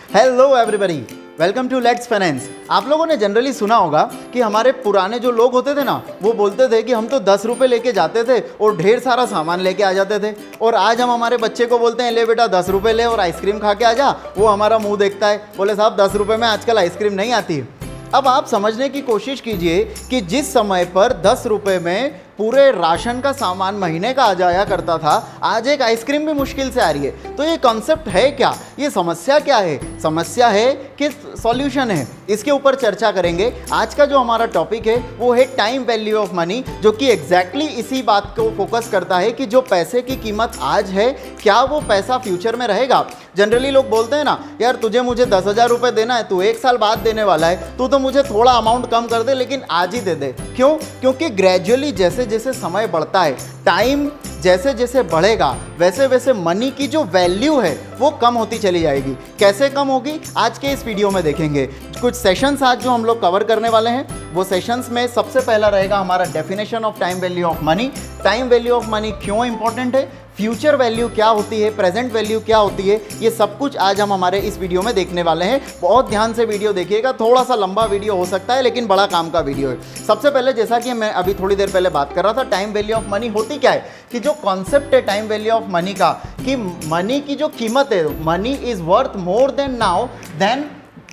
Hello everybody, welcome to Let's Finance. आप लोगों ने जनरली सुना होगा कि हमारे पुराने जो लोग होते थे ना, वो बोलते थे कि हम तो 10 रुपये लेके जाते थे और ढेर सारा सामान लेके आ जाते थे। और आज हम हमारे बच्चे को बोलते हैं ले बेटा 10 रुपये ले और आइसक्रीम खा के आ जा। वो हमारा मुंह देखता है, बोले साहब 10 रुपये में आजकल आइसक्रीम नहीं आती। अब आप समझने की कोशिश कीजिए कि जिस समय पर 10 रुपये में पूरे राशन का सामान महीने का आ जाया करता था, आज एक आइसक्रीम भी मुश्किल से आ रही है। तो ये कॉन्सेप्ट है क्या, ये समस्या क्या है? समस्या है कि सॉल्यूशन है, इसके ऊपर चर्चा करेंगे। आज का जो हमारा टॉपिक है वो है टाइम वैल्यू ऑफ मनी, जो कि एग्जैक्टली इसी बात को फोकस करता है कि जो पैसे की कीमत आज है, क्या वो पैसा फ्यूचर में रहेगा। जनरली लोग बोलते हैं ना, यार तुझे मुझे 10,000 रुपये देना है, तू 1 साल बाद देने वाला है, तू तो मुझे थोड़ा अमाउंट कम कर दे लेकिन आज ही दे दे। क्यों? क्योंकि ग्रेजुअली जैसे जैसे समय बढ़ता है, टाइम जैसे जैसे बढ़ेगा, वैसे वैसे मनी की जो वैल्यू है वो कम होती चली जाएगी। कैसे कम होगी, आज के इस वीडियो में देखेंगे। कुछ सेशंस आज जो हम लोग कवर करने वाले हैं, वो सेशंस में सबसे पहला रहेगा हमारा definition of time value of money. Time value of money क्यों इंपॉर्टेंट है, फ्यूचर वैल्यू क्या होती है, प्रेजेंट वैल्यू क्या होती है, ये सब कुछ आज हम हमारे इस वीडियो में देखने वाले हैं। बहुत ध्यान से वीडियो देखिएगा, थोड़ा सा लंबा वीडियो हो सकता है लेकिन बड़ा काम का वीडियो है। सबसे पहले, जैसा कि मैं अभी थोड़ी देर पहले बात कर रहा था, टाइम वैल्यू ऑफ मनी होती क्या है, कि जो कॉन्सेप्ट है टाइम वैल्यू ऑफ मनी का, कि मनी की जो कीमत है, money is worth more than now than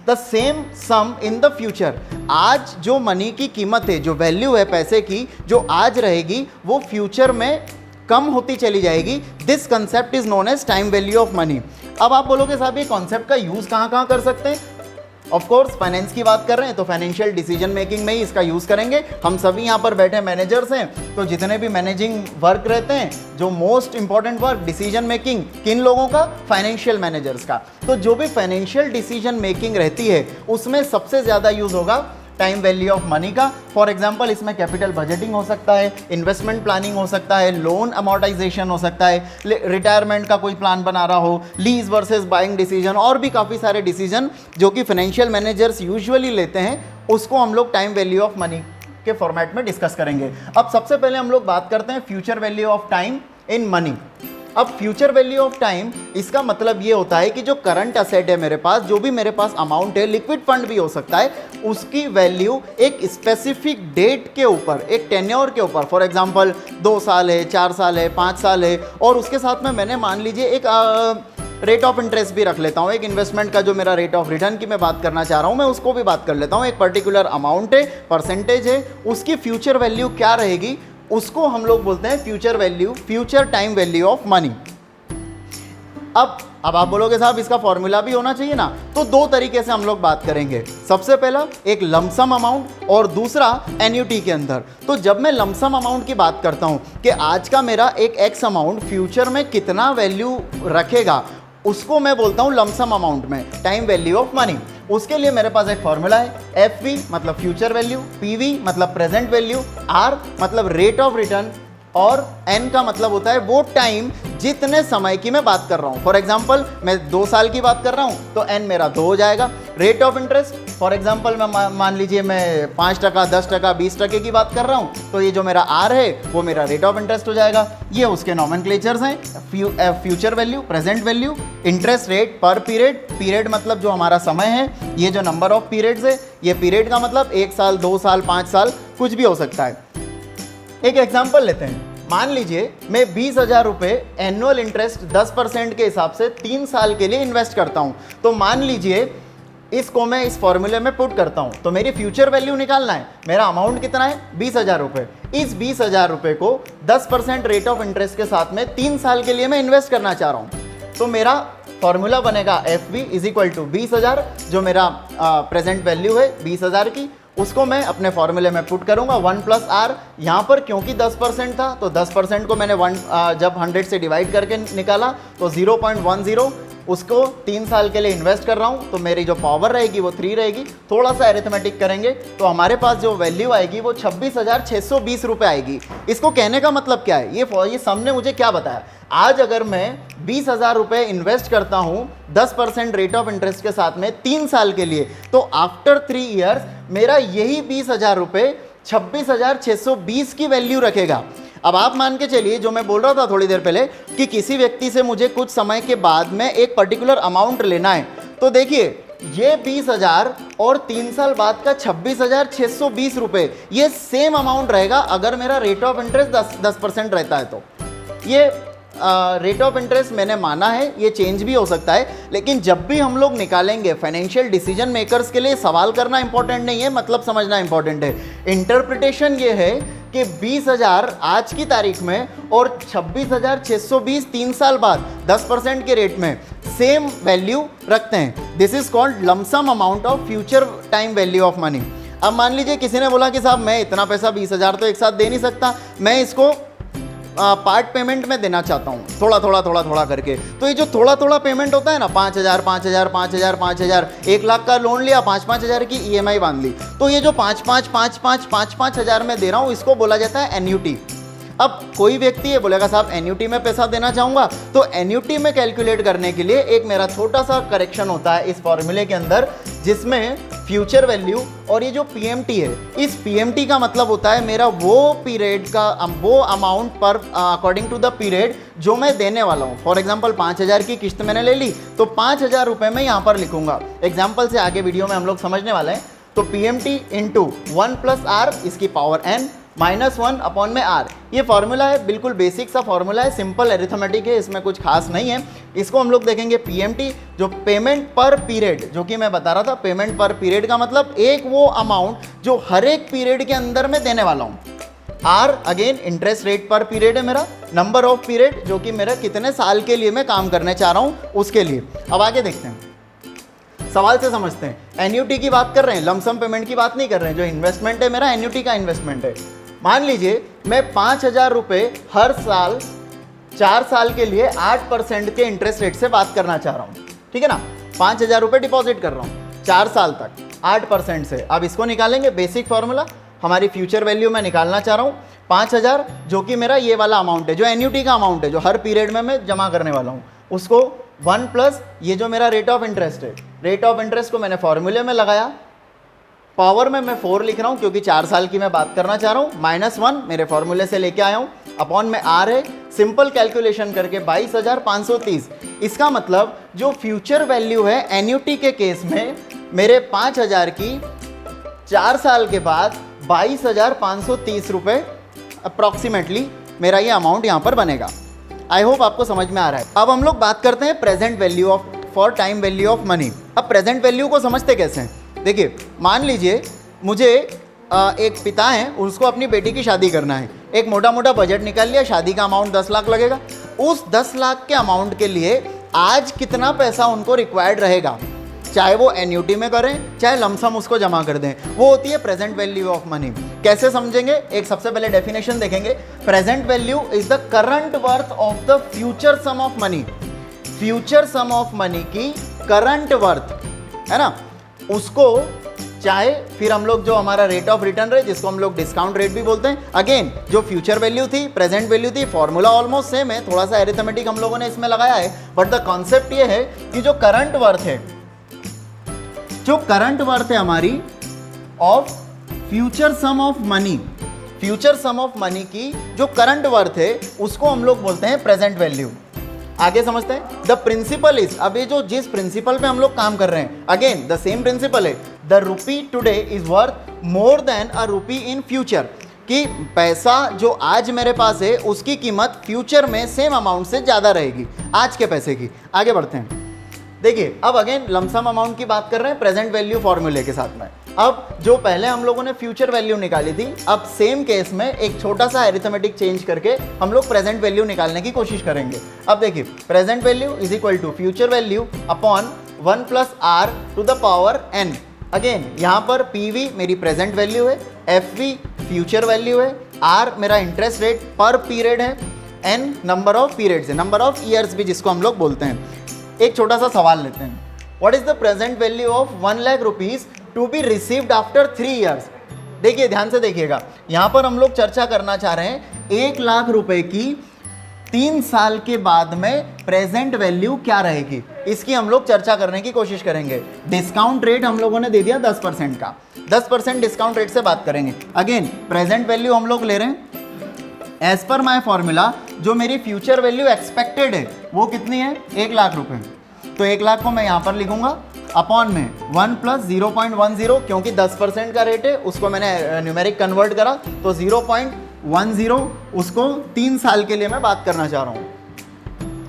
the same sum in the future. आज जो मनी की कीमत है, जो वैल्यू है पैसे की, जो आज रहेगी वो फ्यूचर में कम होती चली जाएगी। This concept is known as time value of money. अब आप बोलोगे साहब ये कॉन्सेप्ट का यूज कहाँ कहाँ कर सकते हैं? ऑफ कोर्स फाइनेंस की बात कर रहे हैं तो फाइनेंशियल डिसीजन मेकिंग में ही इसका यूज़ करेंगे। हम सभी यहाँ पर बैठे मैनेजर्स हैं, तो जितने भी मैनेजिंग वर्क रहते हैं, जो most important work decision making किन लोगों का? फाइनेंशियल मैनेजर्स का। तो जो भी फाइनेंशियल डिसीजन मेकिंग रहती है उसमें सबसे ज़्यादा यूज़ होगा टाइम वैल्यू ऑफ मनी का। फॉर एग्जाम्पल, इसमें कैपिटल बजटिंग हो सकता है, इन्वेस्टमेंट प्लानिंग हो सकता है, लोन अमोर्टाइजेशन हो सकता है, रिटायरमेंट का कोई प्लान बना रहा हो, लीज वर्सेस बाइंग डिसीजन, और भी काफ़ी सारे डिसीजन जो कि फाइनेंशियल मैनेजर्स यूजुअली लेते हैं, उसको हम लोग टाइम वैल्यू ऑफ मनी के फॉर्मेट में डिस्कस करेंगे। अब सबसे पहले हम लोग बात करते हैं future value of time in money. अब फ्यूचर वैल्यू ऑफ टाइम, इसका मतलब ये होता है कि जो करंट असेट है मेरे पास, जो भी मेरे पास अमाउंट है, लिक्विड फंड भी हो सकता है, उसकी वैल्यू एक स्पेसिफिक डेट के ऊपर, एक टेन्योर के ऊपर, फॉर एग्जांपल 2 साल है, 4 साल है, 5 साल है, और उसके साथ में मैंने मान लीजिए एक रेट ऑफ इंटरेस्ट भी रख लेता हूँ। एक इन्वेस्टमेंट का जो मेरा रेट ऑफ रिटर्न की मैं बात करना चाह रहा हूँ, मैं उसको भी बात कर लेता हूँ। एक पर्टिकुलर अमाउंट है, परसेंटेज है, उसकी फ्यूचर वैल्यू क्या रहेगी, उसको हम लोग बोलते हैं future value, future time value of money. अब आप बोलोगे साहब इसका फॉर्मूला भी होना चाहिए ना, तो 2 तरीके से हम लोग बात करेंगे। सबसे पहला एक लमसम अमाउंट और दूसरा एन्युटी के अंदर। तो जब मैं लमसम अमाउंट की बात करता हूं कि आज का मेरा एक एक्स अमाउंट फ्यूचर में कितना वैल्यू रखेगा, उसको मैं बोलता हूं लमसम अमाउंट में टाइम वैल्यू ऑफ मनी। उसके लिए मेरे पास एक फॉर्मूला है, FV मतलब फ्यूचर वैल्यू, PV मतलब प्रेजेंट वैल्यू, R मतलब रेट ऑफ रिटर्न, और N का मतलब होता है वो टाइम जितने समय की मैं बात कर रहा हूँ। फॉर एग्जांपल मैं 2 साल की बात कर रहा हूँ तो N मेरा 2 हो जाएगा। Rate of interest, for example मैं मान लीजिए मैं 5%, 10%, 20% की बात कर रहा हूँ, तो ये जो मेरा R है वो मेरा रेट ऑफ इंटरेस्ट हो जाएगा। ये उसके नॉमेनक्लेचर्स हैं, future value, present value, interest rate per period, period मतलब जो हमारा समय है, ये जो नंबर ऑफ पीरियड्स है, ये पीरियड का मतलब 1 साल, 2 साल, 5 साल, कुछ भी हो सकता है। एक एग्जाम्पल लेते हैं, मान लीजिए मैं 20,000 रुपये एनुअल इंटरेस्ट 10% के हिसाब से 3 साल के लिए इन्वेस्ट करता हूं। तो मान लीजिए इसको मैं इस फॉर्मूले में पुट करता हूं, तो मेरी फ्यूचर वैल्यू निकालना है। मेरा अमाउंट कितना है? 20,000 रुपये। इस 20,000 रुपये को 10% रेट ऑफ इंटरेस्ट के साथ में 3 साल के लिए मैं इन्वेस्ट करना चाह रहा हूं। तो मेरा फॉर्मूला बनेगा FV इज इक्वल टू 20,000, जो मेरा प्रेजेंट वैल्यू है 20,000 की, उसको मैं अपने फॉर्मूले में पुट करूंगा 1 + R। यहाँ पर क्योंकि 10% था तो 10% को मैंने जब 100 से डिवाइड करके निकाला तो 0.10, उसको 3 साल के लिए इन्वेस्ट कर रहा हूँ, तो मेरी जो पावर रहेगी वो 3 रहेगी। थोड़ा सा अरिथमेटिक करेंगे तो हमारे पास जो वैल्यू आएगी वो 26,620 रुपये आएगी। इसको कहने का मतलब क्या है, ये सबने मुझे क्या बताया, आज अगर मैं 20,000 रुपये इन्वेस्ट करता हूँ 10% रेट ऑफ इंटरेस्ट के साथ में 3 साल के लिए, तो आफ्टर 3 ईयर्स मेरा यही 20,000 रुपये 26,620 की वैल्यू रखेगा। अब आप मान के चलिए, जो मैं बोल रहा था थोड़ी देर पहले, कि किसी व्यक्ति से मुझे कुछ समय के बाद में एक पर्टिकुलर अमाउंट लेना है, तो देखिए ये 20,000 और 3 साल बाद का 26,620 रुपये, ये सेम अमाउंट रहेगा अगर मेरा रेट ऑफ इंटरेस्ट 10% रहता है। तो ये रेट ऑफ इंटरेस्ट मैंने माना है, ये चेंज भी हो सकता है, लेकिन जब भी हम लोग निकालेंगे फाइनेंशियल डिसीजन मेकर्स के लिए सवाल करना इंपॉर्टेंट नहीं है, मतलब समझना इंपॉर्टेंट है। इंटरप्रिटेशन ये है कि 20,000 आज की तारीख में और 26,620 3 साल बाद 10% के रेट में सेम वैल्यू रखते हैं। This is called lump sum amount of future time value of money. अब मान लीजिए किसी ने बोला कि साहब मैं इतना पैसा 20,000 तो एक साथ दे नहीं सकता, मैं इसको पार्ट पेमेंट में देना चाहता हूँ, थोड़ा थोड़ा करके। तो ये जो थोड़ा थोड़ा पेमेंट होता है ना, 5,000 5,000 5,000 5,000, 1 लाख का लोन लिया, 5,000 की EMI बांध ली, तो ये जो 5,000 में दे रहा हूँ, इसको बोला जाता है एन्युटी। अब कोई व्यक्ति ये बोलेगा साहब एन्युटी में पैसा देना चाहूँगा, तो एन्युटी में कैलकुलेट करने के लिए एक मेरा छोटा सा करेक्शन होता है इस फॉर्मूले के अंदर, जिसमें फ्यूचर वैल्यू और ये जो PMT है, इस PMT का मतलब होता है मेरा वो पीरियड का वो अमाउंट पर अकॉर्डिंग टू द पीरियड जो मैं देने वाला हूँ। फॉर एग्जांपल 5,000 की किस्त मैंने ले ली, तो 5,000 रुपये मैं यहाँ पर लिखूंगा। एग्जाम्पल से आगे वीडियो में हम लोग समझने वाले हैं। तो PMT इंटू 1 + R इसकी पावर n -1 अपॉन में R, ये फॉर्मूला है, बिल्कुल बेसिक सा फॉर्मूला है, सिंपल एरिथमेटिक है, इसमें कुछ खास नहीं है। इसको हम लोग देखेंगे PMT, जो पेमेंट पर पीरियड, जो कि मैं बता रहा था, पेमेंट पर पीरियड का मतलब एक वो अमाउंट जो हर एक पीरियड के अंदर मैं देने वाला हूँ। R again interest rate per period है मेरा, नंबर ऑफ पीरियड जो कि मेरा कितने साल के लिए मैं काम करने चाह रहा हूँ उसके लिए। अब आगे देखते हैं, सवाल से समझते हैं। एन्युटी की बात कर रहे हैं, लमसम पेमेंट की बात नहीं कर रहे हैं। जो इन्वेस्टमेंट है मेरा एन्युटी का इन्वेस्टमेंट है। मान लीजिए मैं 5,000 रुपये हर साल 4 साल के लिए 8% के इंटरेस्ट रेट से बात करना चाह रहा हूँ, ठीक है ना। 5,000 रुपये डिपॉजिट कर रहा हूँ 4 साल तक 8% से। अब इसको निकालेंगे, बेसिक फॉर्मूला, हमारी फ्यूचर वैल्यू मैं निकालना चाह रहा हूँ 5,000, जो कि मेरा ये वाला अमाउंट है, जो एन्युटी का अमाउंट है, जो हर पीरियड में मैं जमा करने वाला हूँ, उसको 1 प्लस ये जो मेरा रेट ऑफ इंटरेस्ट है, रेट ऑफ इंटरेस्ट को मैंने फॉर्मूले में लगाया, पावर में मैं 4 लिख रहा हूँ क्योंकि 4 साल की मैं बात करना चाह रहा हूँ, -1 मेरे फॉर्मूले से लेके आया हूँ, अपॉन में R है, सिंपल कैलकुलेशन करके 22,530। इसका मतलब जो फ्यूचर वैल्यू है एन्युटी के केस में मेरे 5,000 की 4 साल के बाद 22,530 रुपये अप्रॉक्सीमेटली मेरा ये अमाउंट यहाँ पर बनेगा। आई होप आपको समझ में आ रहा है। अब हम लोग बात करते हैं present value of for time value of money. अब प्रेजेंट वैल्यू को समझते कैसे हैं? देखिए, मान लीजिए मुझे एक पिता हैं, उसको अपनी बेटी की शादी करना है, एक मोटा मोटा बजट निकाल लिया, शादी का अमाउंट 10 लाख लगेगा। उस 10 लाख के अमाउंट के लिए आज कितना पैसा उनको रिक्वायर्ड रहेगा, चाहे वो एन्युटी में करें चाहे लमसम उसको जमा कर दें, वो होती है प्रेजेंट वैल्यू ऑफ मनी। कैसे समझेंगे? एक सबसे पहले डेफिनेशन देखेंगे। Present value is the current worth of the future sum of money. Future sum of money की करंट वर्थ है ना, उसको चाहे फिर हम लोग जो हमारा रेट ऑफ रिटर्न रहे, जिसको हम लोग डिस्काउंट रेट भी बोलते हैं, अगेन जो फ्यूचर वैल्यू थी प्रेजेंट वैल्यू थी, फॉर्मूला ऑलमोस्ट सेम है, थोड़ा सा एरिथमेटिक हम लोगों ने इसमें लगाया है, बट द कॉन्सेप्ट ये है कि जो करंट वर्थ है, जो करंट वर्थ है हमारी of future sum of money, future sum of money की जो करंट वर्थ है उसको हम लोग बोलते हैं प्रेजेंट वैल्यू। आगे समझते हैं। द प्रिंसिपल इज, अब ये जो जिस प्रिंसिपल पे हम लोग काम कर रहे हैं, अगेन द सेम प्रिंसिपल है, the rupee today is worth more then a rupee in future, कि पैसा जो आज मेरे पास है उसकी कीमत फ्यूचर में सेम अमाउंट से ज़्यादा रहेगी आज के पैसे की। आगे बढ़ते हैं। देखिए, अब अगेन लमसम अमाउंट की बात कर रहे हैं प्रेजेंट वैल्यू फॉर्मूले के साथ में। अब जो पहले हम लोगों ने फ्यूचर वैल्यू निकाली थी, अब सेम केस में एक छोटा सा एरिथमेटिक चेंज करके हम लोग प्रेजेंट वैल्यू निकालने की कोशिश करेंगे। अब देखिए, present value is equal to future value upon 1 + R to the power n। Again यहाँ पर PV मेरी प्रेजेंट वैल्यू है, FV फ्यूचर वैल्यू है, R मेरा इंटरेस्ट रेट पर पीरियड है, n नंबर ऑफ पीरियड्स है, नंबर ऑफ ईयर्स भी जिसको हम लोग बोलते हैं। एक छोटा सा सवाल लेते हैं, what is the present value of 1 lakh rupees to be received after 3 years. देखिए, ध्यान से देखिएगा, यहाँ पर हम लोग चर्चा करना चाह रहे हैं 1 लाख रुपए की 3 साल के बाद में प्रेजेंट वैल्यू क्या रहेगी, इसकी हम लोग चर्चा करने की कोशिश करेंगे। डिस्काउंट रेट हम लोगों ने दे दिया 10% का, 10% डिस्काउंट रेट से बात करेंगे। अगेन प्रेजेंट वैल्यू हम लोग ले रहे हैं एज पर माई फॉर्मूला, जो मेरी फ्यूचर वैल्यू एक्सपेक्टेड है वो कितनी है, 1 लाख रुपए। तो 1 लाख को मैं यहाँ पर लिखूंगा अपॉन में 1 + 0.10, क्योंकि 10% का रेट है, उसको मैंने न्यूमेरिक कन्वर्ट करा तो 0.10, उसको 3 साल के लिए मैं बात करना चाह रहा हूँ।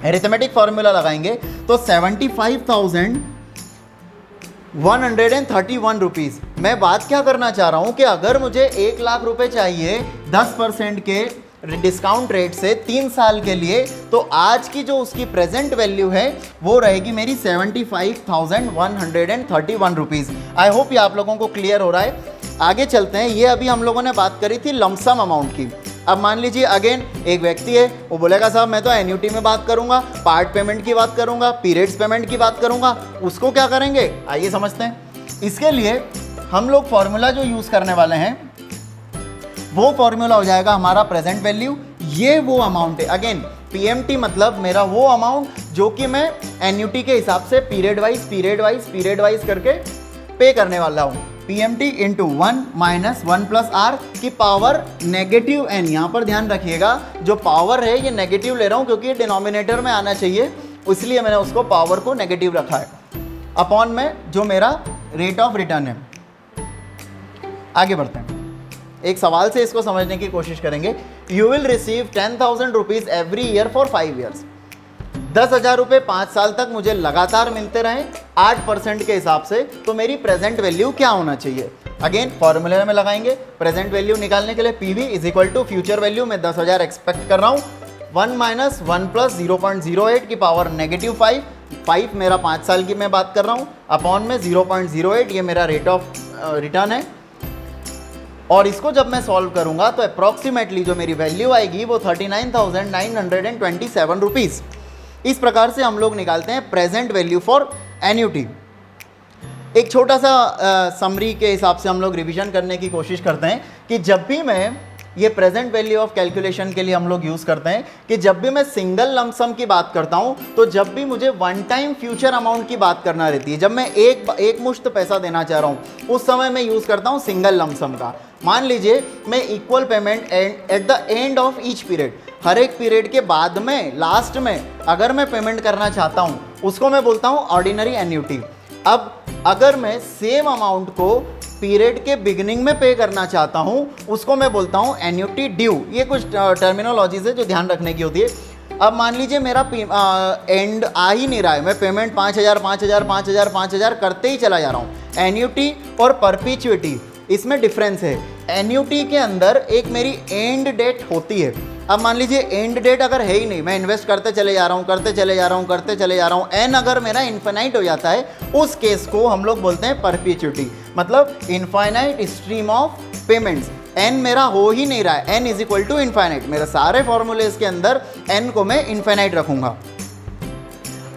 अरिथमेटिक फॉर्मूला लगाएंगे तो 75,131 रुपीज़। मैं बात क्या करना चाह रहा हूँ कि अगर मुझे 1 लाख रुपए चाहिए 10% के डिस्काउंट रेट से 3 साल के लिए, तो आज की जो उसकी प्रेजेंट वैल्यू है वो रहेगी मेरी 75,131 रुपीज़। आई होप ये आप लोगों को क्लियर हो रहा है। आगे चलते हैं। ये अभी हम लोगों ने बात करी थी लमसम अमाउंट की। अब मान लीजिए अगेन एक व्यक्ति है, वो बोलेगा साहब मैं तो एन्युटी में बात करूंगा, पार्ट पेमेंट की बात करूंगा, पीरियड्स पेमेंट की बात करूंगा, उसको क्या करेंगे आइए समझते हैं। इसके लिए हम लोग फॉर्मूला जो यूज़ करने वाले हैं वो फॉर्मूला हो जाएगा हमारा प्रेजेंट वैल्यू। ये वो अमाउंट है, अगेन पीएमटी मतलब मेरा वो अमाउंट जो कि मैं एन्युटी के हिसाब से पीरियड वाइज करके पे करने वाला हूँ। पीएमटी इंटू 1 - 1 + r की पावर नेगेटिव n। यहाँ पर ध्यान रखिएगा जो पावर है ये नेगेटिव ले रहा हूँ क्योंकि ये डिनोमिनेटर में आना चाहिए, इसलिए मैंने उसको पावर को नेगेटिव रखा है, अपॉन में जो मेरा रेट ऑफ रिटर्न है। आगे बढ़ते हैं, एक सवाल से इसको समझने की कोशिश करेंगे। You will receive 10,000 rupees every year for 5 years. 10,000 रुपये 5 साल तक मुझे लगातार मिलते रहें 8% के हिसाब से, तो मेरी प्रेजेंट वैल्यू क्या होना चाहिए। अगेन फॉर्मूले में लगाएंगे। प्रेजेंट वैल्यू निकालने के लिए पीवी = फ्यूचर वैल्यू में 10,000 एक्सपेक्ट कर रहा हूँ, 1 - 1 + 0.08 की पावर -5 मेरा 5 साल की मैं बात कर रहा हूँ, अपॉन में 0.08 ये मेरा रेट ऑफ रिटर्न है। और इसको जब मैं सॉल्व करूंगा तो अप्रॉक्सीमेटली जो मेरी वैल्यू आएगी वो 39,927 रुपीज़। इस प्रकार से हम लोग निकालते हैं प्रेजेंट वैल्यू फॉर एन्युटी। एक छोटा सा समरी के हिसाब से हम लोग रिवीजन करने की कोशिश करते हैं कि जब भी मैं ये प्रेजेंट वैल्यू ऑफ कैलकुलेशन के लिए हम लोग यूज़ करते हैं कि जब भी मैं सिंगल लमसम की बात करता हूँ, तो जब भी मुझे वन टाइम फ्यूचर अमाउंट की बात करना रहती है, जब मैं एक मुश्त पैसा देना चाह रहा हूँ, उस समय मैं यूज़ करता हूँ सिंगल लमसम का। मान लीजिए मैं equal payment at the end of each period, हर एक पीरियड के बाद में लास्ट में अगर मैं पेमेंट करना चाहता हूँ उसको मैं बोलता हूँ ऑर्डिनरी एन्युटी। अब अगर मैं सेम अमाउंट को पीरियड के बिगिनिंग में पे करना चाहता हूँ उसको मैं बोलता हूँ एन्युटी ड्यू। ये कुछ टर्मिनोलॉजीज है जो ध्यान रखने की होती है। अब मान लीजिए मेरा एंड आ ही नहीं रहा है, मैं पेमेंट 5,000 करते ही चला जा रहा हूँ। एन्युटी और परपीचुइटी इसमें डिफरेंस है। एन्युटी के अंदर एक मेरी एंड डेट होती है। अब मान लीजिए एंड डेट अगर है ही नहीं, मैं इन्वेस्ट करते चले जा रहा हूँ, एन अगर मेरा इन्फिनाइट हो जाता है, उस केस को हम लोग बोलते हैं परपीचुइटी, मतलब infinite stream of payments. N मेरा हो ही नहीं रहा है, n = इनफाइनाइट। मेरे सारे फॉर्मूलेज के अंदर n को मैं इनफाइनाइट रखूंगा।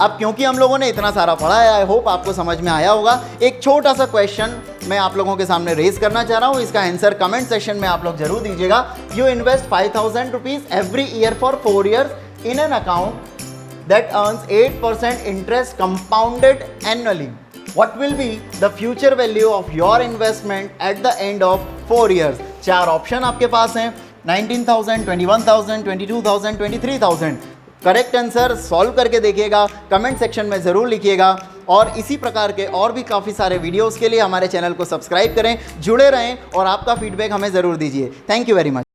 अब क्योंकि हम लोगों ने इतना सारा पढ़ा है, आई होप आपको समझ में आया होगा। एक छोटा सा क्वेश्चन मैं आप लोगों के सामने रेज करना चाह रहा हूँ, इसका आंसर कमेंट सेक्शन में आप लोग जरूर दीजिएगा। You invest 5,000 rupees every year for 4 years in an account that earns 8% interest compounded annually. What will be the future value of your investment at the end of 4 years? 4 option आपके पास हैं, 19,000, 21,000, 22,000, 23,000। Correct answer solve करके देखिएगा, comment section में ज़रूर लिखिएगा। और इसी प्रकार के और भी काफ़ी सारे वीडियोस के लिए हमारे चैनल को सब्सक्राइब करें, जुड़े रहें और आपका फीडबैक हमें ज़रूर दीजिए। Thank you very much.